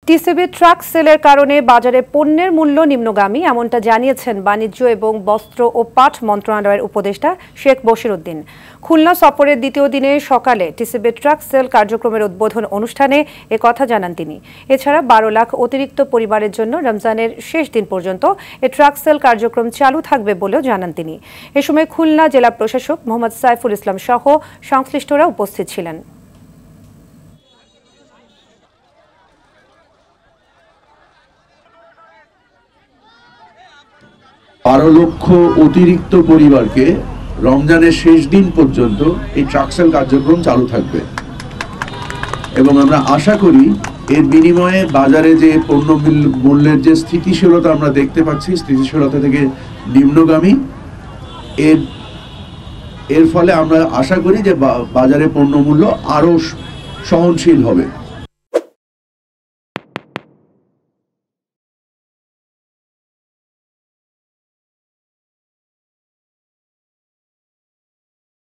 TCB truck সেলের কারণে বাজারে পণ্যের মূল্য নিম্নগামী এমনটা জানিয়েছেন বাণিজ্য এবং বস্ত্র ও পাট মন্ত্রণালয়ের উপদেষ্টা শেখ বশিরউদ্দিন। খুলনা সফরের দ্বিতীয় দিনে সকালে টিসিবি ট্রাক সেল কার্যক্রমের উদ্বোধন অনুষ্ঠানে একথা জানান তিনি। এছাড়া 12 লাখ অতিরিক্ত পরিবারের জন্য রমজানের শেষ দিন পর্যন্ত এই ট্রাক সেল কার্যক্রম চালু থাকবে বলেও জানান তিনি। এ সময় খুলনা জেলা প্রশাসক মোহাম্মদ সাইফুল ইসলাম সহ সংশ্লিষ্টরা উপস্থিত ছিলেন। 12 লক্ষ অতিরিক্ত পরিবারকে রমজানের শেষ দিন পর্যন্ত এই ট্রাক সেল কার্যক্রম চালু থাকবে এবং আমরা আশা করি এর বিনিময়ে বাজারে যে পণ্য মূল্যের যে স্থিতিশীলতা আমরা দেখতে পাচ্ছি, স্থিতিশীলতা থেকে নিম্নগামী, এর ফলে আমরা আশা করি যে বাজারে পণ্য মূল্য আরো সহনশীল হবে।